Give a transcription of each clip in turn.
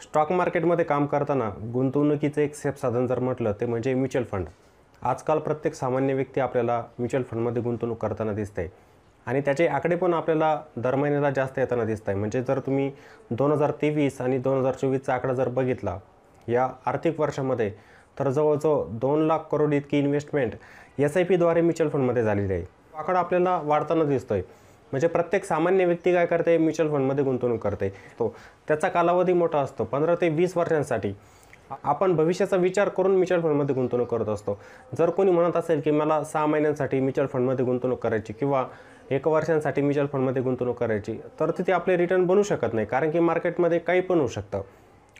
Stock मार्केटमध्ये काम करताना गुंतवणुकीचं एक सेफ साधन जर म्हटलं ते म्हणजे म्युच्युअल फंड. आजकाल प्रत्येक सामान्य व्यक्ती आपल्याला म्युच्युअल फंडमध्ये गुंतवणूक करताना दिसते आणि त्याचे आकडे पण आपल्याला दर महिन्याला जास्त येताना दिसत आहे. म्हणजे जर तुम्ही 2023 आणि 2024चा आकडा जर बघितला या आर्थिक वर्षामध्ये, तर जवळजवळ 2 लाख करोड इतकी इन्व्हेस्टमेंट SIPद्वारे म्युच्युअल फंडमध्ये झालेली आहे. आकडा आपल्याला वाढताना दिसतोय. म्हणजे प्रत्येक सामान्य व्यक्ती काय करते, म्युच्युअल फंडमध्ये गुंतवणूक करते. त्याचा कालावधी मोठा असतो, 15 ते 20 वर्षांसाठी. आपण भविष्याचा विचार करून म्युच्युअल फंडमध्ये गुंतवणूक करत असतो. जर कोणी म्हणत असेल की मला 6 महिन्यांसाठी म्युच्युअल फंडमध्ये गुंतवणूक करायची किंवा 1 वर्षांसाठी म्युच्युअल फंडमध्ये गुंतवणूक करायची, तर तिथे आपले रिटर्न बनू शकत नाही, कारण की मार्केटमध्ये काही पण होऊ शकतं.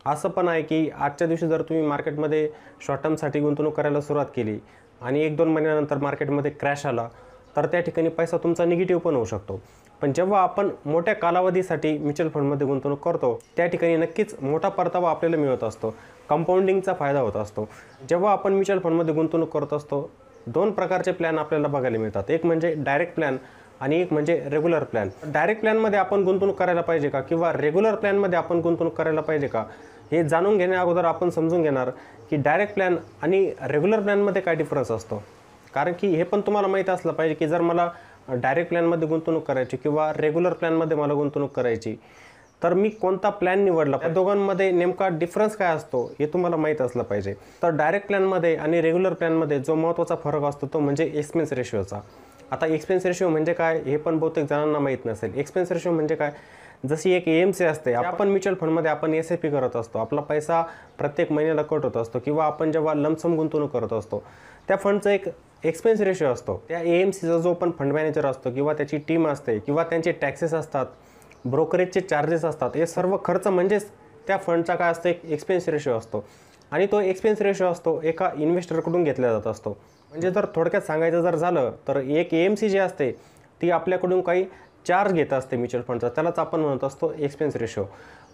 असं पण आहे की आजच्या दिवशी जर तुम्ही मार्केटमध्ये शॉर्ट टर्मसाठी गुंतवणूक करायला सुरुवात केली आणि 1-2 महिन्यानंतर मार्केटमध्ये क्रॅश आला, तर त्या ठिकाणी पैसा तुमचा निगेटिव्ह पण होऊ शकतो. पण जेव्हा आपण मोठ्या कालावधीसाठी म्युच्युअल फंडमध्ये गुंतवणूक करतो, त्या ठिकाणी नक्कीच मोठा परतावा आपल्याला मिळत असतो, कंपाऊंडिंगचा फायदा होत असतो. जेव्हा आपण म्युच्युअल फंडमध्ये गुंतवणूक करत असतो, 2 प्रकारचे प्लॅन आपल्याला बघायला मिळतात. एक म्हणजे डायरेक्ट प्लॅन आणि एक म्हणजे रेग्युलर प्लॅन. डायरेक्ट प्लॅनमध्ये आपण गुंतवणूक करायला पाहिजे का किंवा रेग्युलर प्लॅनमध्ये आपण गुंतवणूक करायला पाहिजे का, हे जाणून घेण्या अगोदर आपण समजून घेणार की डायरेक्ट प्लॅन आणि रेग्युलर प्लॅनमध्ये काय डिफरन्स असतो. कारण की हे पण तुम्हाला माहीत असलं पाहिजे की जर मला डायरेक्ट प्लॅनमध्ये गुंतवणूक करायची किंवा रेग्युलर प्लॅनमध्ये मला गुंतवणूक करायची, तर मी कोणता प्लॅन निवडला, त्या दोघांमध्ये नेमका डिफरन्स काय असतो हे तुम्हाला माहीत असलं पाहिजे. तर डायरेक्ट प्लॅनमध्ये आणि रेग्युलर प्लॅनमध्ये जो महत्त्वाचा फरक असतो तो म्हणजे एक्सपेन्स रेशिओचा. आता एक्सपेन्स रेशिओ म्हणजे काय हे पण बहुतेक जणांना माहीत नसेल. एक्सपेन्स रेशिओ म्हणजे काय, जशी एक AMC असते, आपण म्युच्युअल फंडमध्ये आपण SIP करत असतो, आपला पैसा प्रत्येक महिन्याला कट होत असतो किंवा आपण जेव्हा लमसम गुंतवणूक करत असतो, त्या फंडचा एक एक्सपेन्स रेशिओ असतो. त्या AMCचा जो पण फंड मॅनेजर असतो किंवा त्याची टीम असते किंवा त्यांचे टॅक्सेस असतात, ब्रोकरेजचे चार्जेस असतात, हे सर्व खर्च म्हणजेच त्या फंडचा काय असतो, एक एक्सपेन्स रेशिओ असतो. आणि तो एक्सपेन्स रेशिओ असतो एका इन्व्हेस्टरकडून घेतला जात असतो. म्हणजे जर थोडक्यात सांगायचं जर झालं तर एक AMC जी असते ती आपल्याकडून काही चार्ज घेत असते म्युच्युअल फंडचा, त्यालाच आपण म्हणत असतो एक्सपेन्स रेशिओ.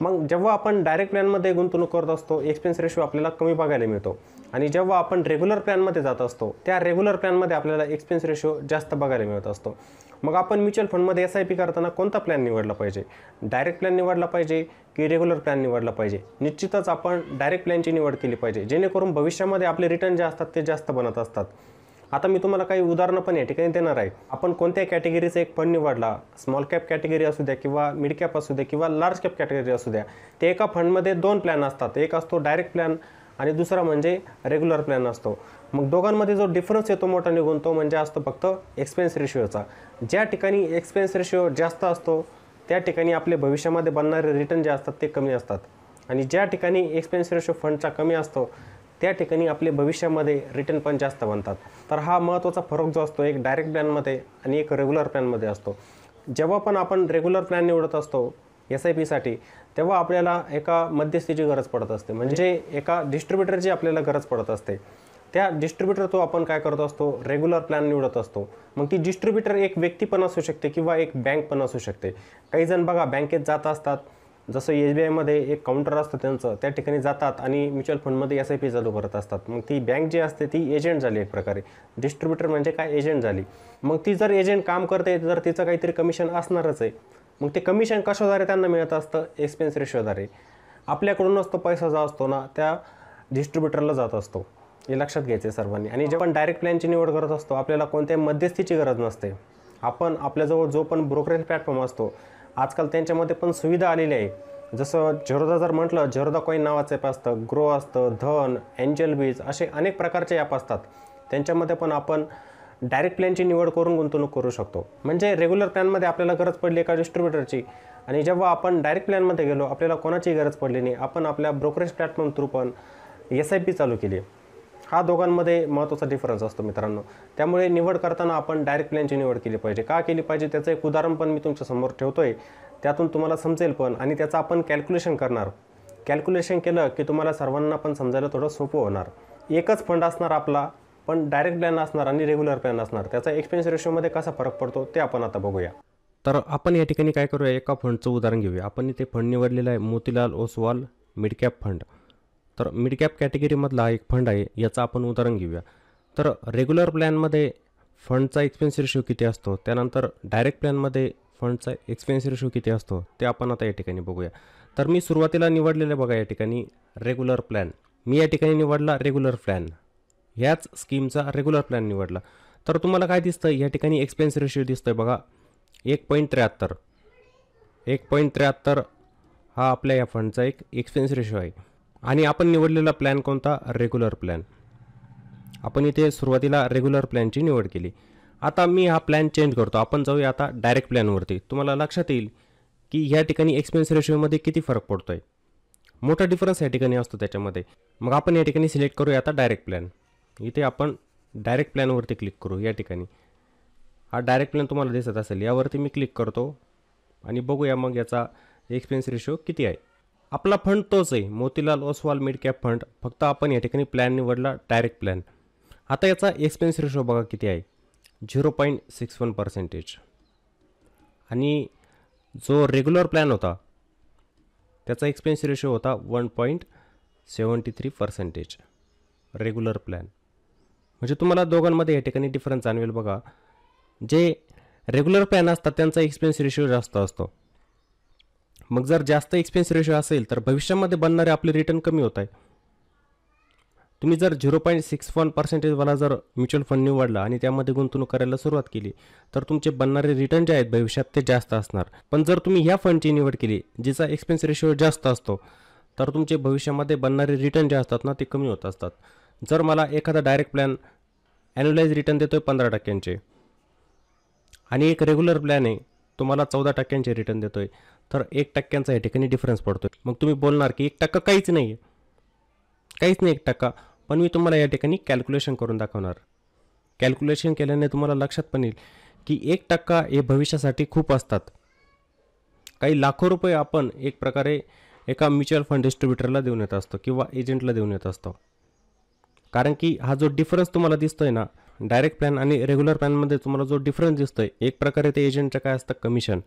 मग जेव्हा आपण डायरेक्ट प्लॅनमध्ये गुंतवणूक करत असतो, एक्सपेन्स रेशिओ आपल्याला कमी बघायला मिळतो. आणि जेव्हा आपण रेग्युलर प्लॅनमध्ये जात असतो, त्या रेग्युलर प्लॅनमध्ये आपल्याला एक्सपेन्स रेशिओ जास्त बघायला मिळत असतो. मग आपण म्युच्युअल फंडमध्ये SIP करताना कोणता प्लॅन निवडला पाहिजे, डायरेक्ट प्लॅन निवडला पाहिजे की रेग्युलर प्लॅन निवडला पाहिजे? निश्चितच आपण डायरेक्ट प्लॅनची निवड केली पाहिजे, जेणेकरून भविष्यामध्ये आपले रिटर्न जे असतात ते जास्त बनत असतात. आता मी तुम्हाला काही उदाहरणं पण या ठिकाणी देणार आहे. आपण कोणत्या कॅटेगरीचा एक फंड निवडला, स्मॉल कॅप कॅटेगरी असू द्या किंवा मिड कॅप असू द्या किंवा लार्ज कॅप कॅटेगरी असू द्या, ते एका फंडमध्ये 2 प्लॅन असतात. एक असतो डायरेक्ट प्लॅन आणि दुसरा म्हणजे रेग्युलर प्लॅन असतो. मग दोघांमध्ये जो डिफरन्स येतो मोठा निघून, तो म्हणजे असतो फक्त एक्सपेन्स रेशिओचा. ज्या ठिकाणी एक्सपेन्स रेशिओ जास्त असतो त्या ठिकाणी आपले भविष्यामध्ये बनणारे रिटर्न जे असतात ते कमी असतात, आणि ज्या ठिकाणी एक्सपेन्स रेशिओ फंडचा कमी असतो त्या ठिकाणी आपले भविष्यामध्ये रिटर्न पण जास्त बनतात. तर हा महत्त्वाचा फरक जो असतो एक डायरेक्ट प्लॅनमध्ये आणि एक रेग्युलर प्लॅनमध्ये असतो. जेव्हा पण आपण रेग्युलर प्लॅन निवडत असतो SIPसाठी, तेव्हा आपल्याला एका मध्यस्थीची गरज पडत असते, म्हणजे एका डिस्ट्रीब्युटरची आपल्याला गरज पडत असते. त्या डिस्ट्रीब्युटर तो आपण काय करत असतो, रेग्युलर प्लॅन निवडत असतो. मग ती डिस्ट्रीब्युटर एक व्यक्ती पण असू शकते किंवा एक बँक पण असू शकते. काही जण बघा बँकेत जात असतात, जसं SBIमध्ये एक काउंटर असतं त्यांचं, त्या ठिकाणी जातात आणि म्युच्युअल फंडमध्ये SIP चालू करत असतात. मग ती बँक जी असते ती एजंट झाली एक प्रकारे. डिस्ट्रीब्युटर म्हणजे काय, एजंट झाली. मग ती जर एजंट काम करते तर तिचं काहीतरी कमिशन असणारच आहे. मग ते कमिशन कशाद्वारे त्यांना मिळत असतं, एक्सपेन्स रेशिओद्वारे. आपल्याकडूनच तो पैसा जो असतो ना त्या डिस्ट्रीब्युटरला जात असतो, हे लक्षात घ्यायचं आहे सर्वांनी. आणि जेव्हा आपण डायरेक्ट प्लॅनची निवड करत असतो आपल्याला कोणत्याही मध्यस्थीची गरज नसते. आपण आपल्याजवळ जो पण ब्रोकरेज प्लॅटफॉर्म असतो, आजकाल त्यांच्यामध्ये पण सुविधा आलेली आहे. जसं झेरोदा जर म्हटलं, झेरोदा कॉईन नावाचं ॲप असतं, ग्रो असतं, धन, एंजल बीज, असे अनेक प्रकारचे ॲप असतात. त्यांच्यामध्ये पण आपण डायरेक्ट प्लॅनची निवड करून गुंतवणूक करू शकतो. म्हणजे रेग्युलर प्लॅनमध्ये आपल्याला गरज पडली एका डिस्ट्रीब्युटरची, आणि जेव्हा आपण डायरेक्ट प्लॅनमध्ये गेलो आपल्याला कोणाचीही गरज पडली नाही, आपण आपल्या ब्रोकरेज प्लॅटफॉर्म थ्रू पण SIP चालू केली. हा दोघांमध्ये महत्त्वाचा डिफरन्स असतो मित्रांनो. त्यामुळे निवड करताना आपण डायरेक्ट प्लॅनची निवड केली पाहिजे. का केली पाहिजे त्याचं एक उदाहरण पण मी तुमच्यासमोर ठेवतो आहे, त्यातून तुम्हाला समजेल पण, आणि त्याचं आपण कॅल्क्युलेशन करणार. कॅल्क्युलेशन केलं की तुम्हाला सर्वांना पण समजायला थोडं सोपं होणार. एकच फंड असणार आपला, पण डायरेक्ट प्लॅन असणार आणि रेग्युलर प्लॅन असणार. त्याचा एक्सपेन्स रेशिओमध्ये कसा फरक पडतो ते आपण आता बघूया. तर आपण या ठिकाणी काय करूया, एका फंडचं उदाहरण घेऊया. आपण इथे फंड निवडलेला आहे Motilal Oswal mid cap fund. तर मिड कॅप कॅटेगरीमधला हा एक फंड आहे, याचं आपण उदाहरण घेऊया. तर रेग्युलर प्लॅनमध्ये फंडचा एक्सपेन्स रेशिओ किती असतो, त्यानंतर डायरेक्ट प्लॅनमध्ये फंडचा एक्सपेन्स रेशो किती असतो ते आपण आता या ठिकाणी बघूया. तर मी सुरुवातीला निवडलेलं बघा या ठिकाणी रेग्युलर प्लॅन. मी या ठिकाणी निवडला रेग्युलर प्लॅन, ह्याच स्कीमचा रेग्युलर प्लॅन निवडला. तर तुम्हाला काय दिसतं या ठिकाणी एक्सपेन्स रेशो दिसतोय बघा 1.73. 1.73 हा आपल्या या फंडचा एक एक्सपेन्स रेशो आहे. आणि आपण निवडलेला प्लॅन कोणता? Regular plan. आपण इथे सुरुवातीला रेग्युलर प्लॅनची निवड केली. आता मी हा प्लॅन चेंज करतो. आपण जाऊया आता डायरेक्ट प्लॅनवरती. तुम्हाला लक्षात येईल की या ठिकाणी एक्सपेन्स रेशोमध्ये किती फरक पडतो आहे. मोठा डिफरन्स या ठिकाणी असतो त्याच्यामध्ये. मग आपण या ठिकाणी सिलेक्ट करूया आता डायरेक्ट प्लॅन. इथे आपण डायरेक्ट प्लॅनवरती क्लिक करू. या ठिकाणी हा डायरेक्ट प्लॅन तुम्हाला दिसत असेल, यावरती मी क्लिक करतो आणि बघूया मग याचा एक्सपेन्स रेशो किती आहे. आपला फंड तोच आहे, Motilal Oswal mid cap fund, फक्त आपण या ठिकाणी प्लॅन निवडला डायरेक्ट प्लॅन. आता याचा एक्सपेन्स रेशो बघा किती आहे, 0.61%. आणि जो रेग्युलर प्लॅन होता त्याचा एक्सपेन्स रेशो होता 1.73%. रेग्युलर प्लॅन म्हणजे तुम्हाला दोघांमध्ये या ठिकाणी डिफरन्स जाणवेल बघा. जे रेग्युलर प्लॅन असतात त्यांचा एक्सपेन्स रेशो जास्त असतो. मग जर जास्त एक्सपेन्स रेशो असेल तर भविष्यामध्ये बनणारे आपले रिटर्न कमी होत आहे. तुम्ही जर 0.61%वाला जर म्युच्युअल फंड निवडला आणि त्यामध्ये गुंतवणूक करायला सुरुवात केली तर तुमचे बनणारे रिटर्न जे आहेत भविष्यात ते जास्त असणार. पण जर तुम्ही ह्या फंडची निवड केली जिचा एक्सपेन्स रेशो जास्त असतो तर तुमचे भविष्यामध्ये बनणारे रिटर्न जे असतात ना ते कमी होत असतात. जर मला एखादा डायरेक्ट प्लॅन ॲन्युअलाइज रिटर्न देतोय 15% आणि एक रेग्युलर प्लॅन आहे तुम्हाला 14% रिटर्न देतोय, तर 1% या ठिकाणी डिफरन्स पडतोय. मग तुम्ही बोलणार की 1% काहीच नाही आहे, काहीच नाही 1%. पण मी तुम्हाला या ठिकाणी कॅल्क्युलेशन करून दाखवणार. कॅल्क्युलेशन केल्याने तुम्हाला लक्षात पण येईल की 1% हे भविष्यासाठी खूप असतात. काही लाखो रुपये आपण एक प्रकारे एका म्युच्युअल फंड डिस्ट्रीब्युटरला देऊन येत असतो किंवा एजंटला देऊन येत असतो. कारण की हा जो डिफरन्स तुम्हाला दिसतोय ना डायरेक्ट प्लॅन आणि रेग्युलर प्लॅनमध्ये तुम्हाला जो डिफरन्स दिसतोय एक प्रकारे ते एजंटचं काय असतं कमिशन.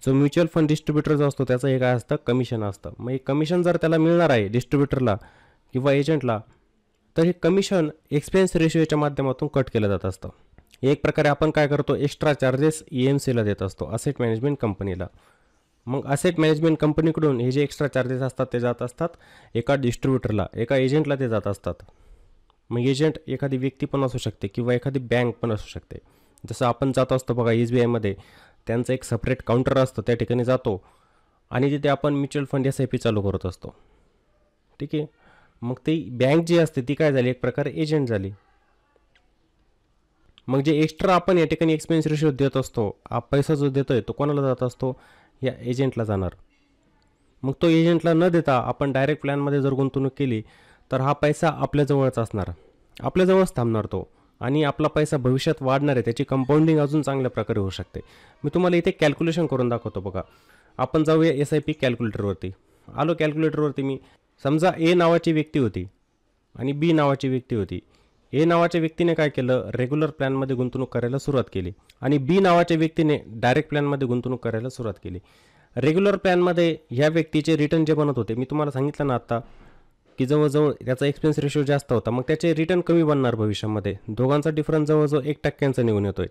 जो म्युच्युअल फंड डिस्ट्रीब्युटर जो असतो त्याचं हे काय असतं कमिशन असतं. मग हे कमिशन जर त्याला मिळणार आहे डिस्ट्रीब्युटरला किंवा एजंटला तर हे कमिशन एक्सपेन्स रेशिओच्या माध्यमातून कट केलं जात असतं. एक प्रकारे आपण काय करतो एक्स्ट्रा चार्जेस EMCला देत असतो, असेट मॅनेजमेंट कंपनीला. मग असेट मॅनेजमेंट कंपनीकडून हे जे एक्स्ट्रा चार्जेस असतात ते जात असतात एका डिस्ट्रीब्युटरला, एका एजंटला ते जात असतात. मग एजंट एखादी व्यक्ती पण असू शकते किंवा एखादी बँक पण असू शकते. जसं आपण जात असतो बघा SBIमध्ये त्यांचं एक सेपरेट काउंटर असतं, त्या ठिकाणी जातो आणि तिथे आपण म्युच्युअल फंड SIP चालू करत असतो. ठीक आहे. मग ती बँक जी असते ती काय झाली एक प्रकारे एजंट झाली. मग जे एक्स्ट्रा आपण या ठिकाणी एक्सपेन्स रेशो देत असतो, हा पैसा जो देतोय तो कोणाला जात असतो या एजंटला जाणार. मग तो एजंटला न देता आपण डायरेक्ट प्लॅनमध्ये जर गुंतवणूक केली तर हा पैसा आपल्याजवळच असणार, आपल्याजवळच थांबणार तो आणि आपला पैसा भविष्यात वाढणार आहे, त्याची कंपाऊंडिंग अजून चांगल्या प्रकारे होऊ शकते. मी तुम्हाला इथे कॅल्क्युलेशन करून दाखवतो बघा. आपण जाऊया SIP कॅल्क्युलेटरवरती. आलो कॅल्क्युलेटरवरती. मी समजा A नावाची व्यक्ती होती आणि B नावाची व्यक्ती होती. A नावाच्या व्यक्तीने काय केलं रेग्युलर प्लॅनमध्ये गुंतवणूक करायला सुरुवात केली आणि B नावाच्या व्यक्तीने डायरेक्ट प्लॅनमध्ये गुंतवणूक करायला सुरुवात केली. रेग्युलर प्लॅनमध्ये ह्या व्यक्तीचे रिटर्न जे बनत होते मी तुम्हाला सांगितलं ना आत्ता की जवळजवळ त्याचा एक्सपेन्स रेशो जास्त होता, मग त्याचे रिटर्न कमी बनणार भविष्यामध्ये. दोघांचा डिफरन्स जवळजवळ 1% निघून येतोय.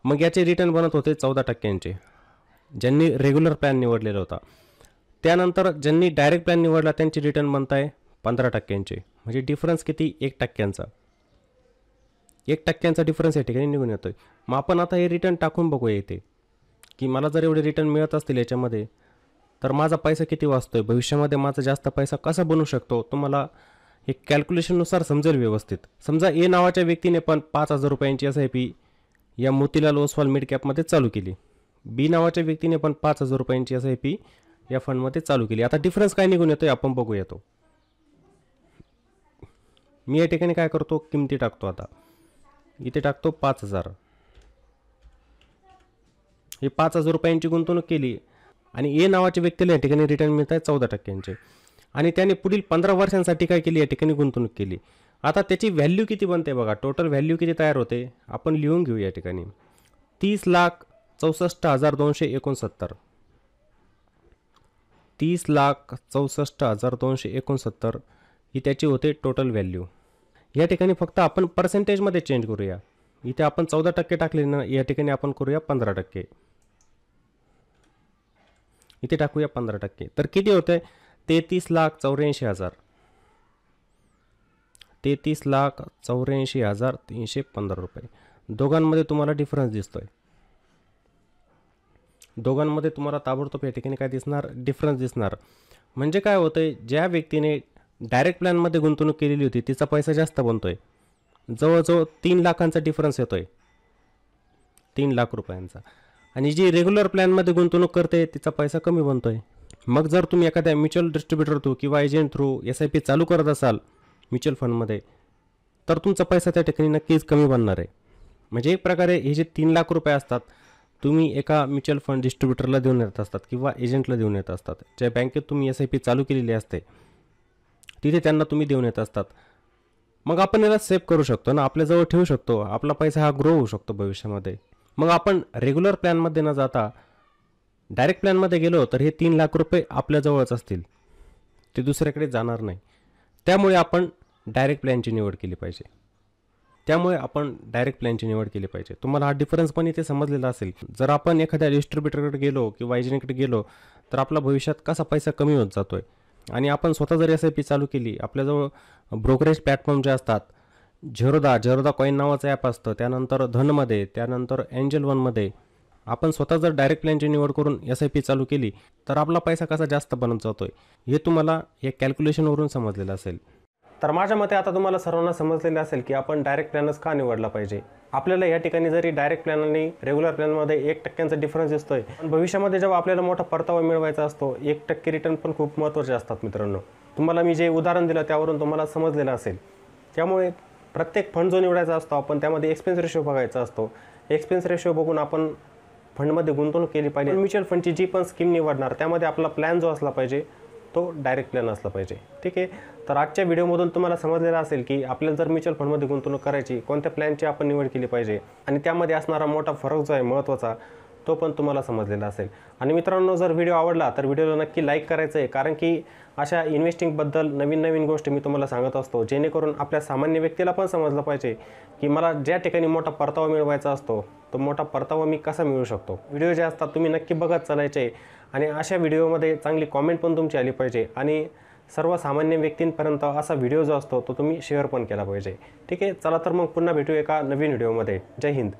मग याचे रिटर्न बनत होते 14% ज्यांनी रेग्युलर प्लॅन निवडलेला होता. त्यानंतर ज्यांनी डायरेक्ट प्लॅन निवडला त्यांचे रिटर्न बनत आहे 15%. म्हणजे डिफरन्स किती 1%चा. 1%चा डिफरन्स या ठिकाणी निघून येतोय. मग आपण आता हे रिटर्न टाकून बघूया इथे की मला जर एवढे रिटर्न मिळत असतील याच्यामध्ये तर माझा पैसा किती वाचतोय, भविष्यामध्ये माझा जास्त पैसा कसा बनू शकतो. तुम्हाला हे कॅल्क्युलेशननुसार समजेल व्यवस्थित. समजा A नावाच्या व्यक्तीने पण 5,000 रुपयांची SIP या मोतीलाल ओसवाल मिड कॅपमध्ये चालू केली. B नावाच्या व्यक्तीने पण 5,000 रुपयांची SIP या फंडमध्ये चालू केली. आता डिफरन्स काय निघून येतोय आपण बघूया. तो मी या ठिकाणी काय करतो किमती टाकतो. आता इथे टाकतो 5,000. हे 5,000 रुपयांची गुंतवणूक केली आणि A नावाच्या व्यक्तीला या ठिकाणी रिटर्न मिळत आहे 14%. आणि त्याने पुढील 15 वर्षांसाठी काय केली या ठिकाणी गुंतवणूक केली. आता त्याची व्हॅल्यू किती बनते बघा, टोटल व्हॅल्यू किती तयार होते आपण लिहून घेऊ या ठिकाणी. 30,64,269. 30,64,269 ही त्याची होते टोटल व्हॅल्यू. या ठिकाणी फक्त आपण पर्सेंटेजमध्ये चेंज करूया. इथे आपण 14% टाकले ना, या ठिकाणी आपण करूया 15%. इथे टाकूया 15%. तर किती होते? 33,84,000. 33,84,315 रुपये. दोघांमध्ये तुम्हाला डिफरन्स दिसतोय. दोघांमध्ये तुम्हाला ताबडतोब या ठिकाणी काय दिसणार? डिफरन्स दिसणार. म्हणजे काय होतंय, ज्या व्यक्तीने डायरेक्ट प्लॅनमध्ये गुंतवणूक केलेली होती तिचा पैसा जास्त बनतोय. जवळजवळ 3 लाखांचा डिफरन्स येतोय, 3 लाख रुपयांचा. आणि जी रेग्युलर प्लॅनमध्ये गुंतवणूक करते तिचा पैसा कमी बनतोय. मग जर तुम्ही एखाद्या म्युच्युअल डिस्ट्रीब्युटर थ्रू किंवा एजंट थ्रू SIP चालू करत असाल म्युच्युअल फंडमध्ये, तर तुमचा पैसा त्या ठिकाणी नक्कीच कमी बनणार आहे. म्हणजे एक प्रकारे हे जे 3 लाख रुपये असतात तुम्ही एका म्युच्युअल फंड डिस्ट्रीब्युटरला देऊन येत असतात किंवा एजंटला देऊन येत असतात. ज्या बँकेत तुम्ही SIP चालू केलेली असते तिथे त्यांना तुम्ही देऊन येत असतात. मग आपण याला सेव्ह करू शकतो ना, आपल्याजवळ ठेवू शकतो. आपला पैसा हा ग्रो होऊ शकतो भविष्यामध्ये. मग आपण रेग्युलर प्लॅनमध्ये न जाता डायरेक्ट प्लॅनमध्ये गेलो तर हे 3 लाख रुपये आपल्याजवळच असतील, ते दुसऱ्याकडे जाणार नाही. त्यामुळे आपण डायरेक्ट प्लॅनची निवड केली पाहिजे. तुम्हाला हा डिफरन्स पण इथे समजलेला असेल. जर आपण एखाद्या डिस्ट्रीब्युटरकडे गेलो किंवा एजंटकडे गेलो तर आपला भविष्यात कसा पैसा कमी होत जातोय. आणि आपण स्वतः जर SIP चालू केली, आपल्याजवळ ब्रोकरेज प्लॅटफॉर्म जे असतात, झेरोदा कॉईन नावाचं ॲप असतं, त्यानंतर धनमध्ये, त्यानंतर एंजल वनमध्ये आपण स्वतः जर डायरेक्ट प्लॅनची निवड करून SIP चालू केली तर आपला पैसा कसा जास्त बनत जातोय हे तुम्हाला या कॅल्क्युलेशनवरून समजलेलं असेल. तर माझ्या मते आता तुम्हाला सर्वांना समजलेलं असेल की आपण डायरेक्ट प्लॅनच का निवडला पाहिजे. आपल्याला या ठिकाणी जरी डायरेक्ट प्लॅन आणि रेग्युलर प्लॅनमध्ये 1% डिफरन्स दिसतोय, पण भविष्यामध्ये जेव्हा आपल्याला मोठा परतावा मिळवायचा असतो 1% रिटर्न पण खूप महत्त्वाचे असतात मित्रांनो. तुम्हाला मी जे उदाहरण दिलं त्यावरून तुम्हाला समजलेलं असेल. त्यामुळे प्रत्येक फंड जो निवडायचा असतो आपण त्यामध्ये एक्सपेन्स रेशो बघायचा असतो. एक्सपेन्स रेशो बघून आपण फंडमध्ये गुंतवणूक केली पाहिजे. म्युच्युअल फंडची जी पण स्कीम निवडणार त्यामध्ये आपला प्लॅन जो असला पाहिजे तो डायरेक्ट प्लॅन असला पाहिजे. ठीक आहे. तर आजच्या व्हिडिओमधून तुम्हाला समजलेलं असेल की आपल्याला जर म्युच्युअल फंडमध्ये गुंतवणूक करायची, कोणत्या प्लॅनची आपण निवड केली पाहिजे आणि त्यामध्ये असणारा मोठा फरक जो आहे महत्त्वाचा तो पण तुम्हाला समजलेला असेल. आणि मित्रांनो, जर व्हिडिओ आवडला तर व्हिडिओला नक्की लाईक करायचं आहे, कारण की अशा इन्व्हेस्टिंगबद्दल नवीन गोष्टी मी तुम्हाला सांगत असतो, जेणेकरून आपल्या सामान्य व्यक्तीला पण समजलं पाहिजे की मला ज्या ठिकाणी मोठा परतावा मिळवायचा असतो तो मोठा परतावा मी कसा मिळवू शकतो. व्हिडिओ जे असतात तुम्ही नक्की बघत चालायचे आणि अशा व्हिडिओमध्ये चांगली कॉमेंट पण तुमची आली पाहिजे आणि सर्वसामान्य व्यक्तींपर्यंत असा व्हिडिओ जो असतो तो तुम्ही शेअर पण केला पाहिजे. ठीक आहे. चला तर मग पुन्हा भेटू एका नवीन व्हिडिओमध्ये. जय हिंद.